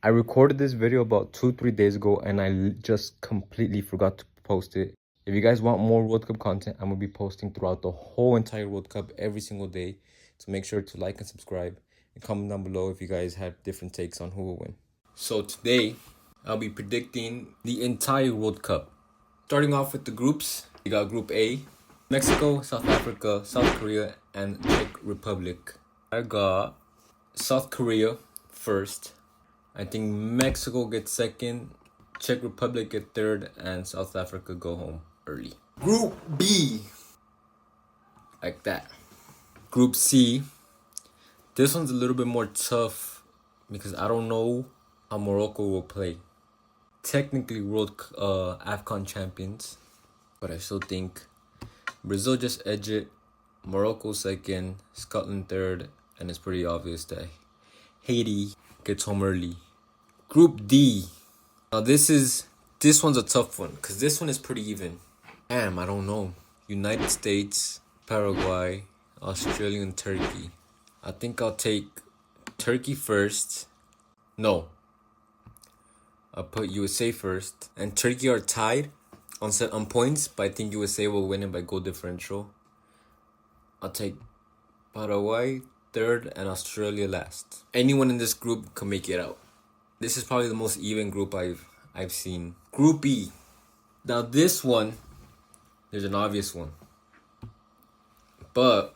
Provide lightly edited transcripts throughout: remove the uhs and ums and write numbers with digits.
I recorded this video about 2-3 days ago and I just completely forgot to post it. If you guys want more World Cup content, I'm gonna be posting throughout the whole entire World Cup every single day. So make sure to like and subscribe and comment down below if you guys have different takes on who will win. So today, I'll be predicting the entire World Cup. Starting off with the groups, we got Group A, Mexico, South Africa, South Korea, and Czech Republic. I got South Korea first. I think Mexico gets second, Czech Republic get third, and South Africa go home early. Group B, like that. Group C, this one's a little bit more tough because I don't know how Morocco will play. Technically AFCON champions, but I still think Brazil just edge it, Morocco second, Scotland third, and it's pretty obvious that Haiti gets home early. Group D. Now this one's a tough one because this one is pretty even. Damn, I don't know. United States, Paraguay, Australia, and Turkey. I think I'll take Turkey first. No. I'll put USA first. And Turkey are tied on points, but I think USA will win it by goal differential. I'll take Paraguay third and Australia last. Anyone in this group can make it out. This is probably the most even group I've seen. Group E. Now this one, there's an obvious one. But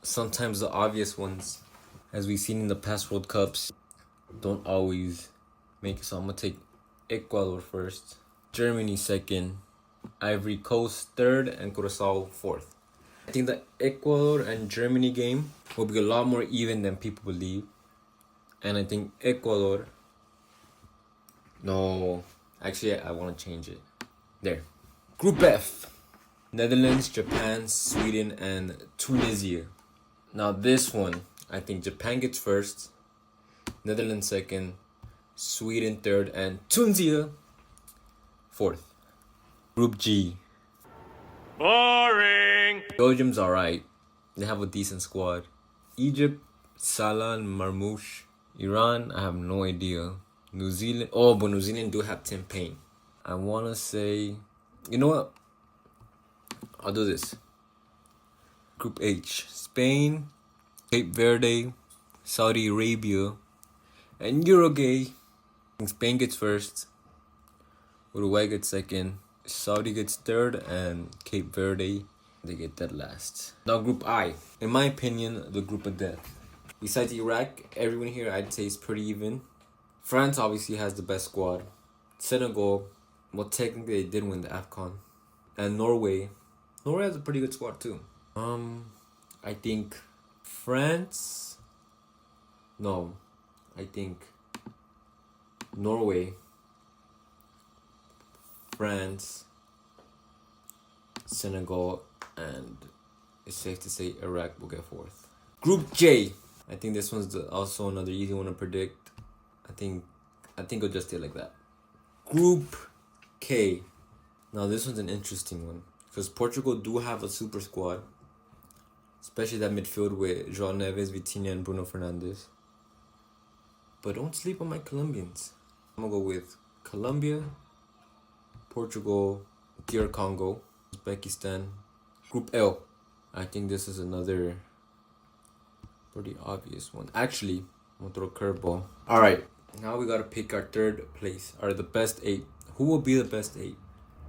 sometimes the obvious ones, as we've seen in the past World Cups, don't always make it. So I'm going to take Ecuador first, Germany second, Ivory Coast third, and Curacao fourth. I think the Ecuador and Germany game will be a lot more even than people believe. And I think Ecuador... No, actually I want to change it. There. Group F. Netherlands, Japan, Sweden, and Tunisia. Now this one, I think Japan gets first, Netherlands second, Sweden third, and Tunisia fourth. Group G. Boring. Belgium's alright. They have a decent squad. Egypt, Salah and Marmoush. Iran, I have no idea. New Zealand. Oh, but New Zealand do have Tim Payne. I want to say... You know what? I'll do this. Group H. Spain, Cape Verde, Saudi Arabia, and Uruguay. Spain gets first. Uruguay gets second. Saudi gets third. And Cape Verde, they get dead last. Now Group I. In my opinion, the group of death. Besides Iraq, everyone here I'd say is pretty even. France obviously has the best squad. Senegal, well technically they did win the AFCON. And Norway. Norway has a pretty good squad too. I think France... No. I think Norway, France, Senegal, and it's safe to say Iraq will get fourth. Group J. I think this one's also another easy one to predict. I think I'll just stay like that. Group K. Now this one's an interesting one because Portugal do have a super squad, especially that midfield with João Neves, Vitinha, and Bruno Fernandes. But don't sleep on my Colombians. I'm gonna go with Colombia, Portugal, DR Congo, Uzbekistan. Group L. I think this is another pretty obvious one. Actually, I'm gonna throw a curveball. Alright, now we gotta pick our third place, or the best 8. Who will be the best 8?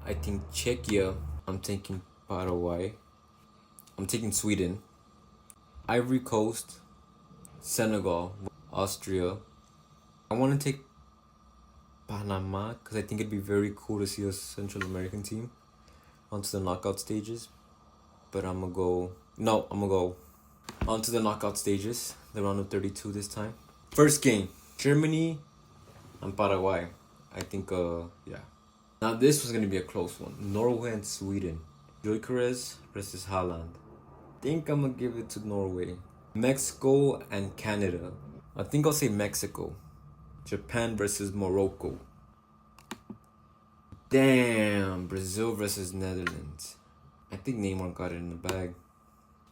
I think Czechia. I'm taking Paraguay. I'm taking Sweden. Ivory Coast, Senegal, Austria. I want to take Panama because I think it'd be very cool to see a Central American team onto the knockout stages. But I'm going to go onto the knockout stages, the round of 32 this time. First game, Germany and Paraguay. I think, yeah. Now this was going to be a close one. Norway and Sweden. Gyökeres versus Haaland. I think I'm going to give it to Norway. Mexico and Canada. I think I'll say Mexico. Japan versus Morocco. Damn, Brazil versus Netherlands. I think Neymar got it in the bag.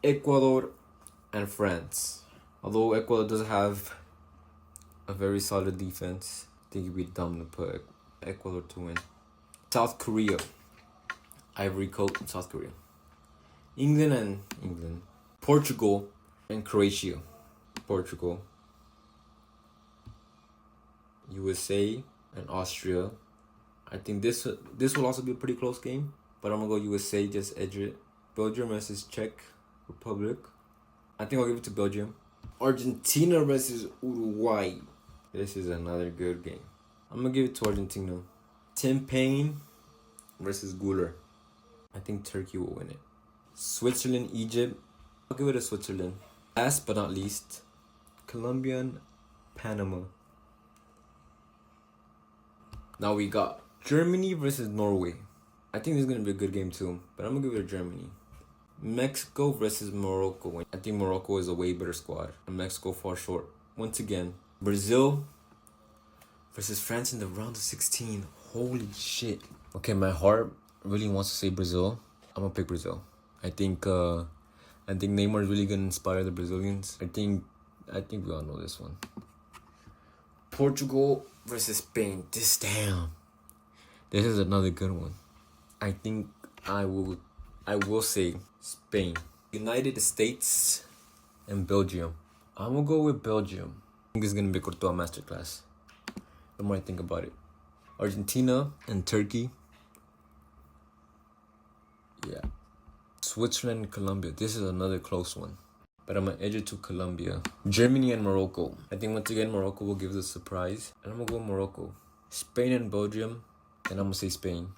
Ecuador and France. Although Ecuador does have a very solid defense. I think it'd be dumb to put Ecuador to win. South Korea. Ivory Coast, South Korea. England. Portugal and Croatia. Portugal. USA and Austria. I think this will also be a pretty close game, but I'm gonna go USA, just edge it. Belgium versus Czech Republic. I think I'll give it to Belgium. Argentina versus Uruguay. This is another good game. I'm gonna give it to Argentina. Tim Payne versus Guler. I think Turkey will win it. Switzerland, Egypt. I'll give it to Switzerland. Last but not least, Colombia and Panama. Now we got Germany versus Norway. I think this is going to be a good game too, but I'm going to give it to Germany. Mexico versus Morocco. I think Morocco is a way better squad, and Mexico falls short. Once again, Brazil versus France in the round of 16. Holy shit. Okay, my heart really wants to say Brazil. I'm going to pick Brazil. I think Neymar is really going to inspire the Brazilians. I think we all know this one. Portugal versus Spain. This is another good one. I think I will say Spain. United States and Belgium. I'm gonna go with Belgium. I think it's gonna be Courtois masterclass. The more I think about it. Argentina and Turkey. Yeah. Switzerland and Colombia. This is another close one, but I'm gonna edge it to Colombia. Germany and Morocco. I think once again Morocco will give us a surprise, and I'm gonna go Morocco. Spain and Belgium, and I'm gonna say Spain.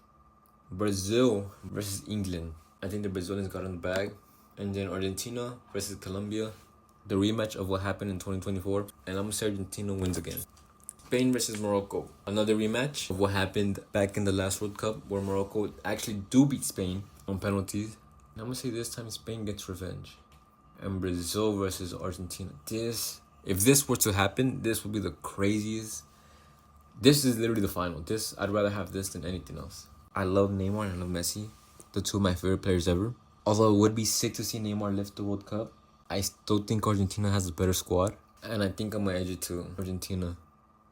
Brazil versus England. I think the Brazilians got in the bag. And then Argentina versus Colombia, the rematch of what happened in 2024, and I'm gonna say Argentina wins again. Spain versus Morocco, another rematch of what happened back in the last World Cup, where Morocco actually do beat Spain on penalties. And I'm gonna say this time Spain gets revenge. And Brazil versus Argentina. If this were to happen, this would be the craziest. This is literally the final. I'd rather have this than anything else. I love Neymar and I love Messi, the two of my favorite players ever. Although it would be sick to see Neymar lift the World Cup, I still think Argentina has a better squad, and I think I'm gonna edge it to Argentina.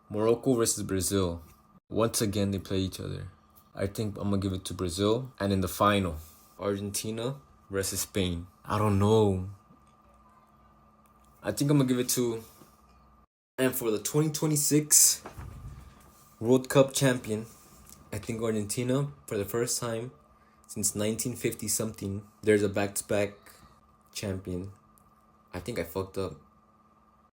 Morocco versus Brazil. Once again, they play each other. I think I'm gonna give it to Brazil. And in the final, Argentina versus Spain. I don't know. I think I'm gonna give it to. And for the 2026 World Cup champion, I think Argentina, for the first time since 1950 something, there's a back-to-back champion. I think I fucked up.